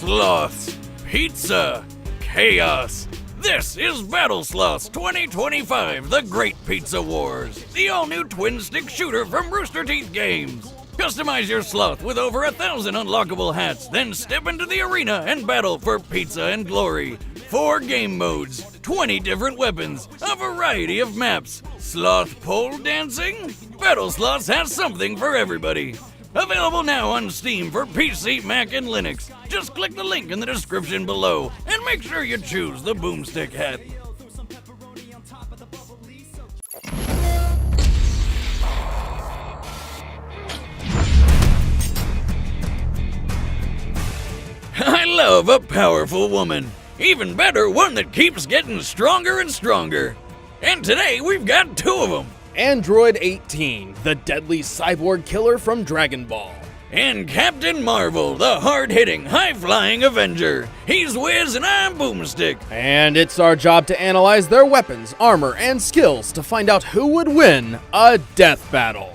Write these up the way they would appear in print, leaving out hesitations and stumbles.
Sloths, pizza, chaos. This is Battle Sloths 2025, The Great Pizza Wars, the all-new twin-stick shooter from Rooster Teeth Games. Customize your sloth with over 1,000 unlockable hats, then step into the arena and battle for pizza and glory. 4 game modes, 20 different weapons, a variety of maps. Sloth pole dancing? Battle Sloths has something for everybody. Available now on Steam for PC, Mac, and Linux. Just click the link in the description below and make sure you choose the boomstick hat. I love a powerful woman. Even better, one that keeps getting stronger and stronger. And today we've got 2 of them. Android 18, the deadly cyborg killer from Dragon Ball. And Captain Marvel, the hard-hitting, high-flying Avenger. He's Wiz and I'm Boomstick. And it's our job to analyze their weapons, armor, and skills to find out who would win a death battle.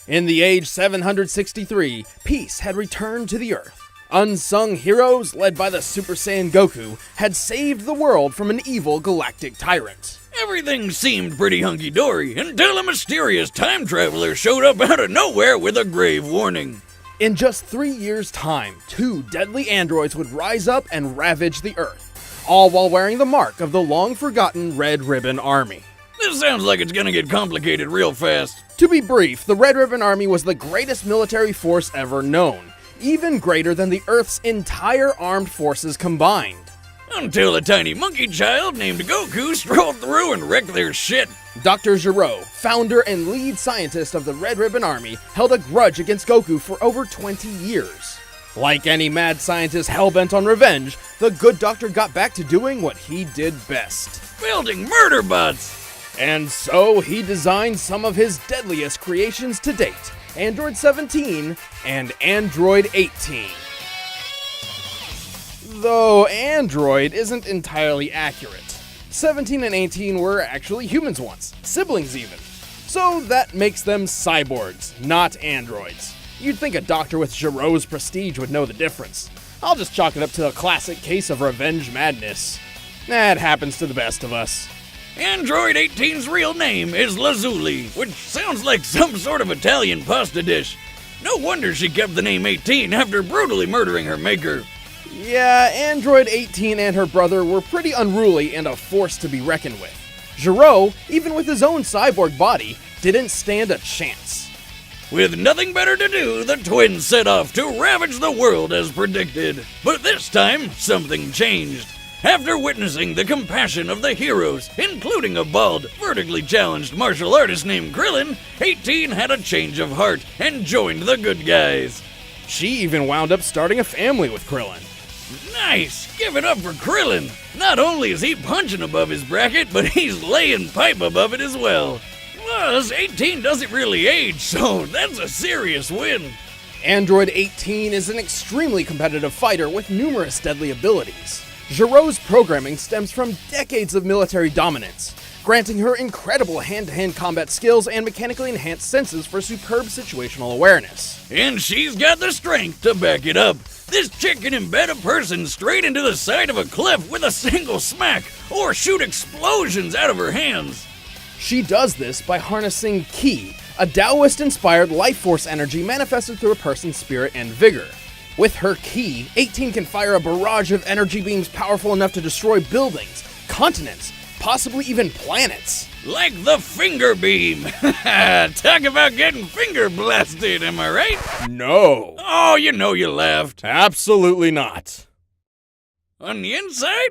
In the age 763, peace had returned to the Earth. Unsung heroes, led by the Super Saiyan Goku, had saved the world from an evil galactic tyrant. Everything seemed pretty hunky-dory until a mysterious time traveler showed up out of nowhere with a grave warning. In just 3 years' time, 2 deadly androids would rise up and ravage the Earth, all while wearing the mark of the long-forgotten Red Ribbon Army. This sounds like it's gonna get complicated real fast. To be brief, the Red Ribbon Army was the greatest military force ever known, even greater than the Earth's entire armed forces combined. Until a tiny monkey child named Goku strolled through and wrecked their shit. Dr. Gero, founder and lead scientist of the Red Ribbon Army, held a grudge against Goku for over 20 years. Like any mad scientist hell-bent on revenge, the good doctor got back to doing what he did best. Building murder bots! And so he designed some of his deadliest creations to date, Android 17 and Android 18. Though Android isn't entirely accurate. 17 and 18 were actually humans once, siblings even. So that makes them cyborgs, not androids. You'd think a doctor with Gero's prestige would know the difference. I'll just chalk it up to a classic case of revenge madness. That happens to the best of us. Android 18's real name is Lazuli, which sounds like some sort of Italian pasta dish. No wonder she kept the name 18 after brutally murdering her maker. Yeah, Android 18 and her brother were pretty unruly and a force to be reckoned with. Gero, even with his own cyborg body, didn't stand a chance. With nothing better to do, the twins set off to ravage the world as predicted. But this time, something changed. After witnessing the compassion of the heroes, including a bald, vertically challenged martial artist named Krillin, 18 had a change of heart and joined the good guys. She even wound up starting a family with Krillin. Nice! Give it up for Krillin! Not only is he punching above his bracket, but he's laying pipe above it as well. Plus, 18 doesn't really age, so that's a serious win. Android 18 is an extremely competitive fighter with numerous deadly abilities. Gero's programming stems from decades of military dominance, granting her incredible hand-to-hand combat skills and mechanically enhanced senses for superb situational awareness. And she's got the strength to back it up. This chick can embed a person straight into the side of a cliff with a single smack, or shoot explosions out of her hands. She does this by harnessing Ki, a Taoist-inspired life force energy manifested through a person's spirit and vigor. With her Ki, 18 can fire a barrage of energy beams powerful enough to destroy buildings, continents, possibly even planets. Like the finger beam. Talk about getting finger blasted, am I right? No. Oh, you know you laughed. Absolutely not. On the inside?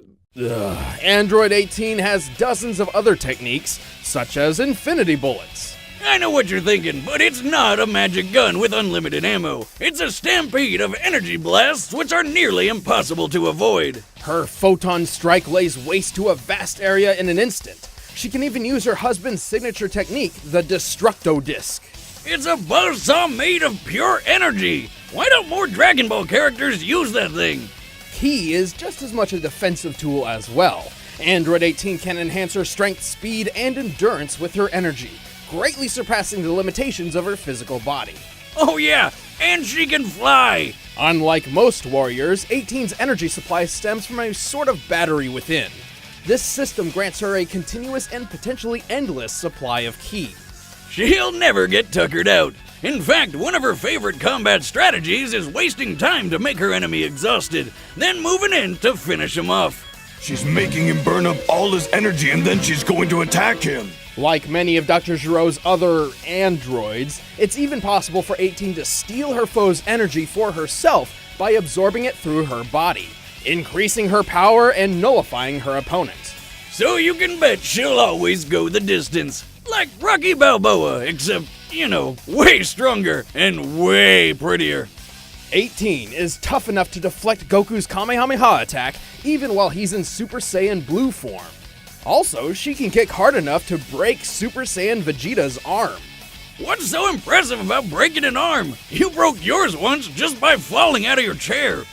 Android 18 has dozens of other techniques, such as infinity bullets. I know what you're thinking, but it's not a magic gun with unlimited ammo. It's a stampede of energy blasts which are nearly impossible to avoid. Her photon strike lays waste to a vast area in an instant. She can even use her husband's signature technique, the Destructo Disc. It's a buzzsaw made of pure energy. Why don't more Dragon Ball characters use that thing? Ki is just as much a defensive tool as well. Android 18 can enhance her strength, speed, and endurance with her energy, greatly surpassing the limitations of her physical body. Oh yeah, And she can fly! Unlike most warriors, 18's energy supply stems from a sort of battery within. This system grants her a continuous and potentially endless supply of ki. She'll never get tuckered out. In fact, one of her favorite combat strategies is wasting time to make her enemy exhausted, then moving in to finish him off. She's making him burn up all his energy and then she's going to attack him. Like many of Dr. Giro's other androids, it's even possible for 18 to steal her foe's energy for herself by absorbing it through her body, increasing her power and nullifying her opponent. So you can bet she'll always go the distance. Like Rocky Balboa, except, way stronger and way prettier. 18 is tough enough to deflect Goku's Kamehameha attack even while he's in Super Saiyan Blue form. Also, she can kick hard enough to break Super Saiyan Vegeta's arm. What's so impressive about breaking an arm? You broke yours once just by falling out of your chair.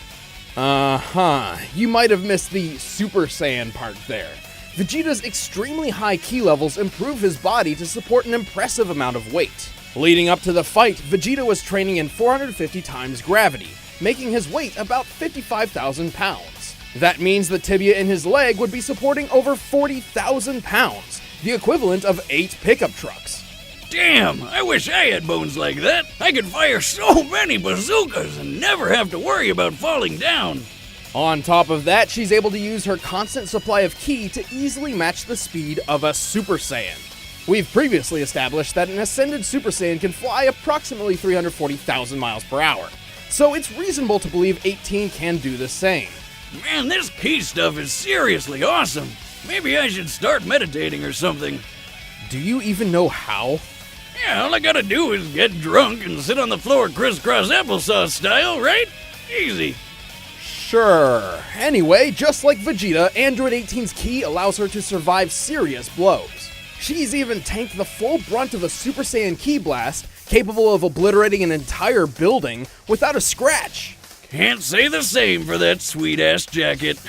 You might have missed the Super Saiyan part there. Vegeta's extremely high ki levels improve his body to support an impressive amount of weight. Leading up to the fight, Vegeta was training in 450 times gravity, making his weight about 55,000 pounds. That means the tibia in his leg would be supporting over 40,000 pounds, the equivalent of 8 pickup trucks. Damn, I wish I had bones like that. I could fire so many bazookas and never have to worry about falling down. On top of that, she's able to use her constant supply of ki to easily match the speed of a Super Saiyan. We've previously established that an ascended Super Saiyan can fly approximately 340,000 miles per hour, so it's reasonable to believe 18 can do the same. Man, this ki stuff is seriously awesome. Maybe I should start meditating or something. Do you even know how? Yeah, all I gotta do is get drunk and sit on the floor crisscross applesauce style, right? Easy. Sure. Anyway, just like Vegeta, Android 18's ki allows her to survive serious blows. She's even tanked the full brunt of a Super Saiyan ki blast, capable of obliterating an entire building without a scratch. Can't say the same for that sweet-ass jacket.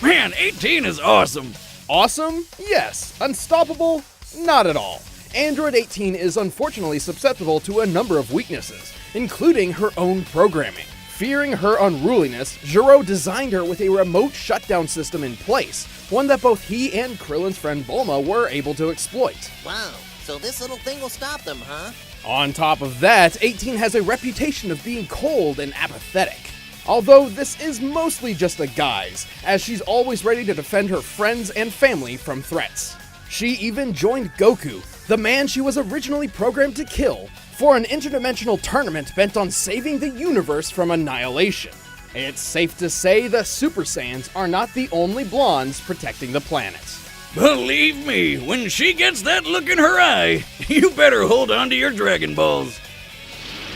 Man, 18 is awesome. Awesome? Yes. Unstoppable? Not at all. Android 18 is unfortunately susceptible to a number of weaknesses, including her own programming. Fearing her unruliness, Giro designed her with a remote shutdown system in place, one that both he and Krillin's friend Bulma were able to exploit. Wow, so this little thing will stop them, huh? On top of that, 18 has a reputation of being cold and apathetic. Although this is mostly just a guise, as she's always ready to defend her friends and family from threats. She even joined Goku, the man she was originally programmed to kill, for an interdimensional tournament bent on saving the universe from annihilation. It's safe to say the Super Saiyans are not the only blondes protecting the planet. Believe me, when she gets that look in her eye, you better hold on to your Dragon Balls.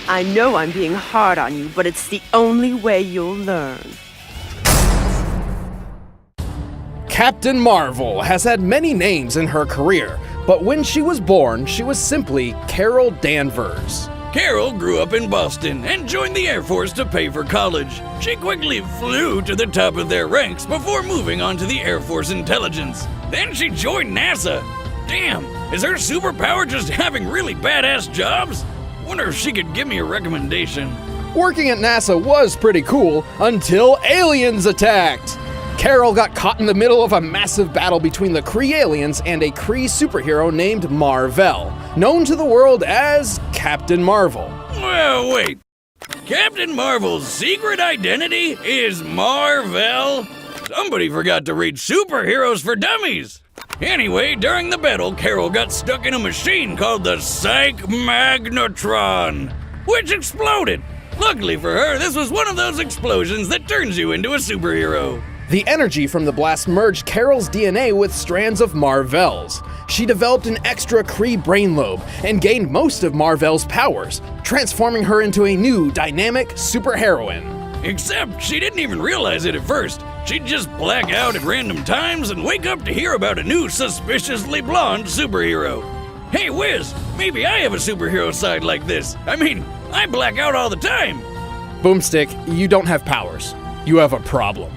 I know I'm being hard on you, but it's the only way you'll learn. Captain Marvel has had many names in her career, but when she was born, she was simply Carol Danvers. Carol grew up in Boston and joined the Air Force to pay for college. She quickly flew to the top of their ranks before moving on to the Air Force Intelligence. Then she joined NASA. Damn, is her superpower just having really badass jobs? Wonder if she could give me a recommendation. Working at NASA was pretty cool until aliens attacked. Carol got caught in the middle of a massive battle between the Kree aliens and a Kree superhero named Mar-Vell, known to the world as Captain Marvel. Well, wait. Captain Marvel's secret identity is Mar-Vell? Somebody forgot to read Superheroes for Dummies. Anyway, during the battle, Carol got stuck in a machine called the Psych Magnetron, which exploded. Luckily for her, this was one of those explosions that turns you into a superhero. The energy from the blast merged Carol's DNA with strands of Mar-Vell's. She developed an extra Kree brain lobe and gained most of Mar-Vell's powers, transforming her into a new, dynamic superheroine. Except she didn't even realize it at first. She'd just black out at random times and wake up to hear about a new suspiciously blonde superhero. Hey Wiz, maybe I have a superhero side like this. I mean, I black out all the time. Boomstick, you don't have powers. You have a problem.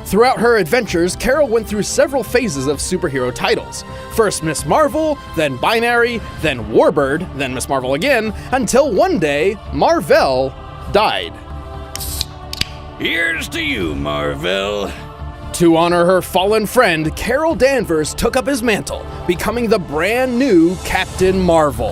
Throughout her adventures, Carol went through several phases of superhero titles. First Miss Marvel, then Binary, then Warbird, then Miss Marvel again, until one day, Marvel died. Here's to you, Marvel. To honor her fallen friend, Carol Danvers took up his mantle, becoming the brand new Captain Marvel.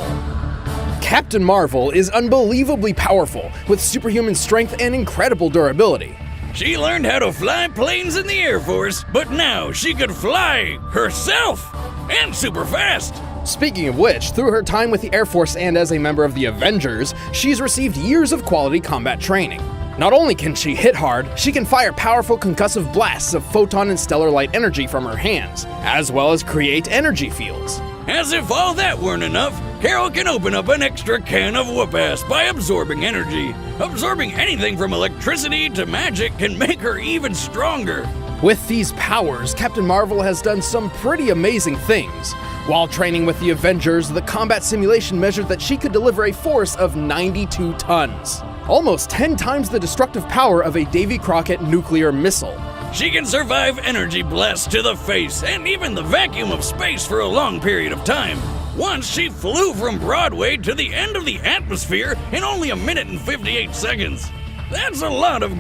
Captain Marvel is unbelievably powerful, with superhuman strength and incredible durability. She learned how to fly planes in the Air Force, but now she could fly herself, and super fast. Speaking of which, through her time with the Air Force and as a member of the Avengers, she's received years of quality combat training. Not only can she hit hard, she can fire powerful concussive blasts of photon and stellar light energy from her hands, as well as create energy fields. As if all that weren't enough, Carol can open up an extra can of whoop-ass by absorbing energy. Absorbing anything from electricity to magic can make her even stronger. With these powers, Captain Marvel has done some pretty amazing things. While training with the Avengers, the combat simulation measured that she could deliver a force of 92 tons, almost 10 times the destructive power of a Davy Crockett nuclear missile. She can survive energy blasts to the face and even the vacuum of space for a long period of time. Once she flew from Broadway to the end of the atmosphere in only 1 minute and 58 seconds. That's a lot of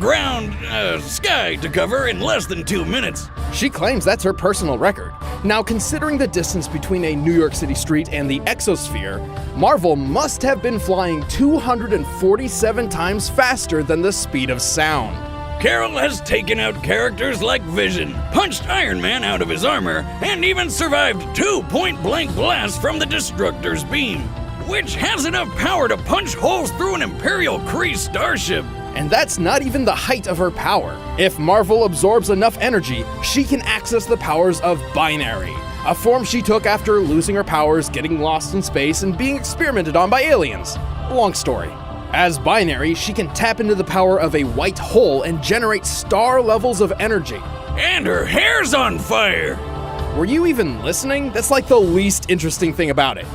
sky to cover in less than 2 minutes. She claims that's her personal record. Now, considering the distance between a New York City street and the exosphere, Marvel must have been flying 247 times faster than the speed of sound. Carol has taken out characters like Vision, punched Iron Man out of his armor, and even survived 2 point-blank blasts from the Destructor's beam, which has enough power to punch holes through an Imperial Kree starship. And that's not even the height of her power. If Marvel absorbs enough energy, she can access the powers of Binary, a form she took after losing her powers, getting lost in space, and being experimented on by aliens. Long story. As Binary, she can tap into the power of a white hole and generate star levels of energy. And her hair's on fire! Were you even listening? That's like the least interesting thing about it.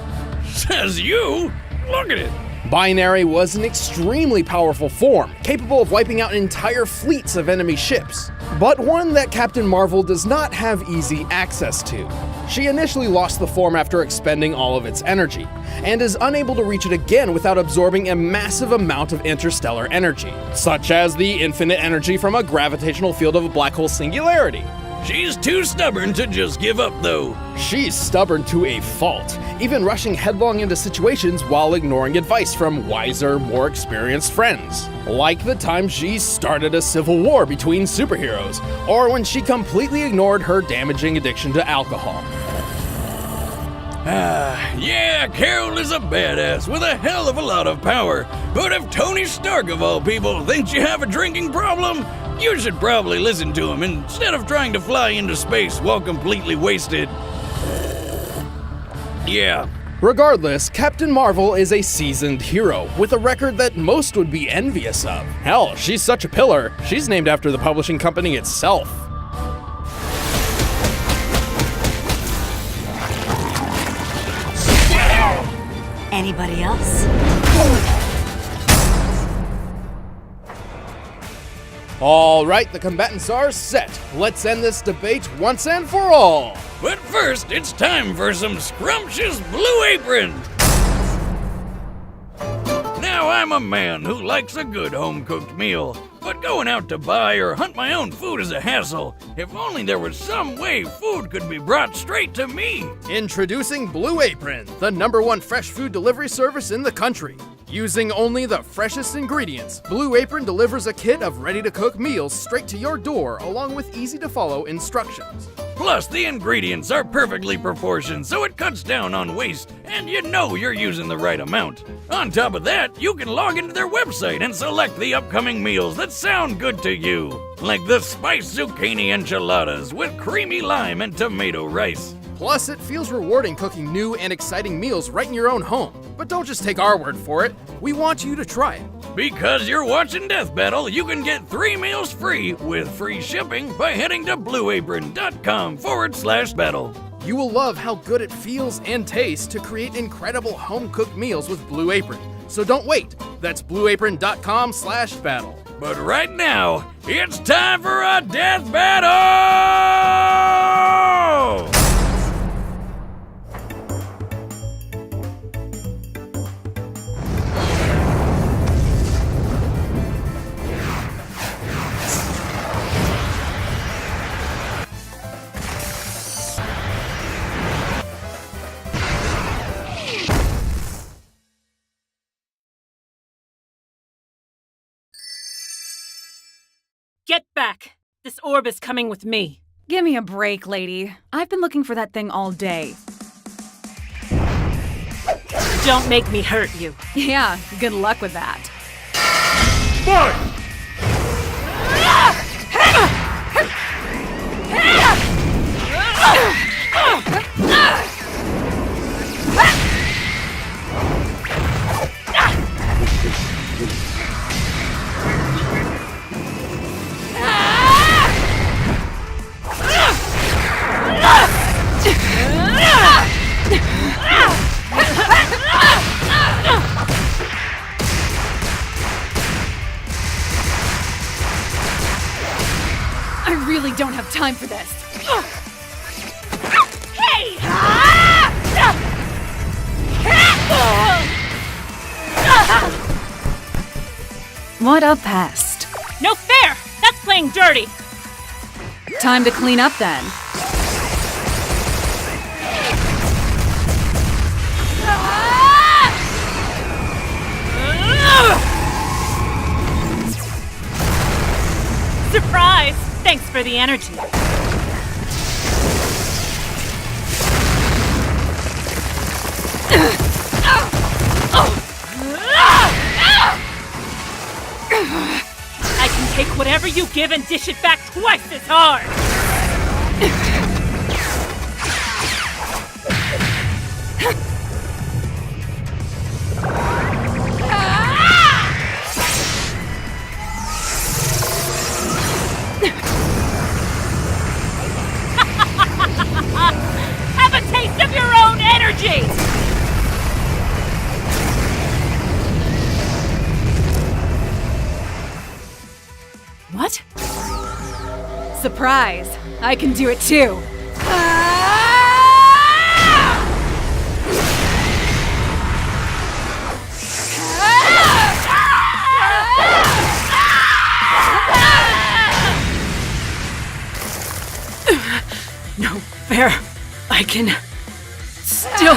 Says you? Look at it! Binary was an extremely powerful form, capable of wiping out entire fleets of enemy ships, but one that Captain Marvel does not have easy access to. She initially lost the form after expending all of its energy, and is unable to reach it again without absorbing a massive amount of interstellar energy, such as the infinite energy from a gravitational field of a black hole singularity. She's too stubborn to just give up, though. She's stubborn to a fault, even rushing headlong into situations while ignoring advice from wiser, more experienced friends. Like the time she started a civil war between superheroes, or when she completely ignored her damaging addiction to alcohol. Yeah, Carol is a badass with a hell of a lot of power. But if Tony Stark, of all people, thinks you have a drinking problem, you should probably listen to him instead of trying to fly into space while completely wasted. Yeah. Regardless, Captain Marvel is a seasoned hero, with a record that most would be envious of. Hell, she's such a pillar, she's named after the publishing company itself. Anybody else? All right, the combatants are set. Let's end this debate once and for all. But first, it's time for some scrumptious Blue Apron. Now, I'm a man who likes a good home-cooked meal, but going out to buy or hunt my own food is a hassle. If only there was some way food could be brought straight to me. Introducing Blue Apron, the #1 fresh food delivery service in the country. Using only the freshest ingredients, Blue Apron delivers a kit of ready-to-cook meals straight to your door, along with easy-to-follow instructions. Plus, the ingredients are perfectly proportioned, so it cuts down on waste, and you know you're using the right amount. On top of that, you can log into their website and select the upcoming meals that sound good to you, like the spiced zucchini enchiladas with creamy lime and tomato rice. Plus, it feels rewarding cooking new and exciting meals right in your own home. But don't just take our word for it. We want you to try it. Because you're watching Death Battle, you can get 3 meals free with free shipping by heading to blueapron.com/battle. You will love how good it feels and tastes to create incredible home-cooked meals with Blue Apron. So don't wait. That's blueapron.com/battle. But right now, it's time for a death battle! Get back! This orb is coming with me. Give me a break, lady. I've been looking for that thing all day. Don't make me hurt you. Yeah, good luck with that. Fight! I really don't have time for this. Hey! What a pest. No fair! That's playing dirty! Time to clean up then. Surprise! Thanks for the energy. I can take whatever you give and dish it back twice as hard! Have a taste of your own energy! What? Surprise! I can do it too. No fair. I can still.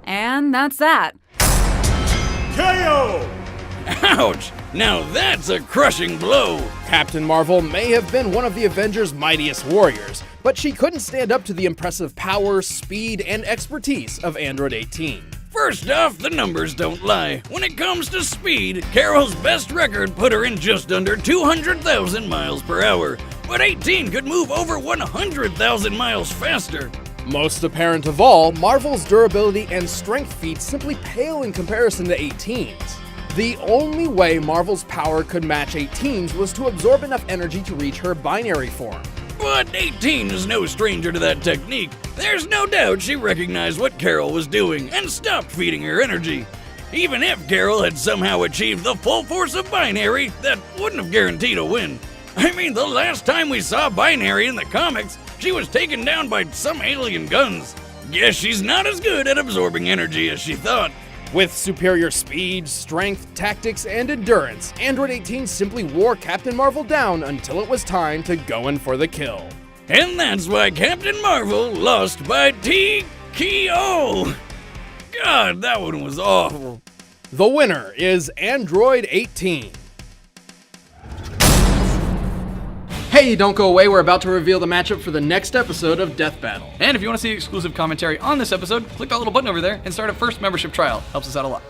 And that's that. KO! Ouch! Now that's a crushing blow! Captain Marvel may have been one of the Avengers' mightiest warriors, but she couldn't stand up to the impressive power, speed, and expertise of Android 18. First off, the numbers don't lie. When it comes to speed, Carol's best record put her in just under 200,000 miles per hour, but 18 could move over 100,000 miles faster. Most apparent of all, Marvel's durability and strength feats simply pale in comparison to 18's. The only way Marvel's power could match 18's was to absorb enough energy to reach her binary form. But 18 is no stranger to that technique. There's no doubt she recognized what Carol was doing and stopped feeding her energy. Even if Carol had somehow achieved the full force of binary, that wouldn't have guaranteed a win. I mean, the last time we saw binary in the comics, she was taken down by some alien guns. Guess she's not as good at absorbing energy as she thought. With superior speed, strength, tactics, and endurance, Android 18 simply wore Captain Marvel down until it was time to go in for the kill. And that's why Captain Marvel lost by TKO. God, that one was awful. The winner is Android 18. Hey, don't go away, we're about to reveal the matchup for the next episode of Death Battle. And if you want to see exclusive commentary on this episode, click that little button over there and start a first membership trial. Helps us out a lot.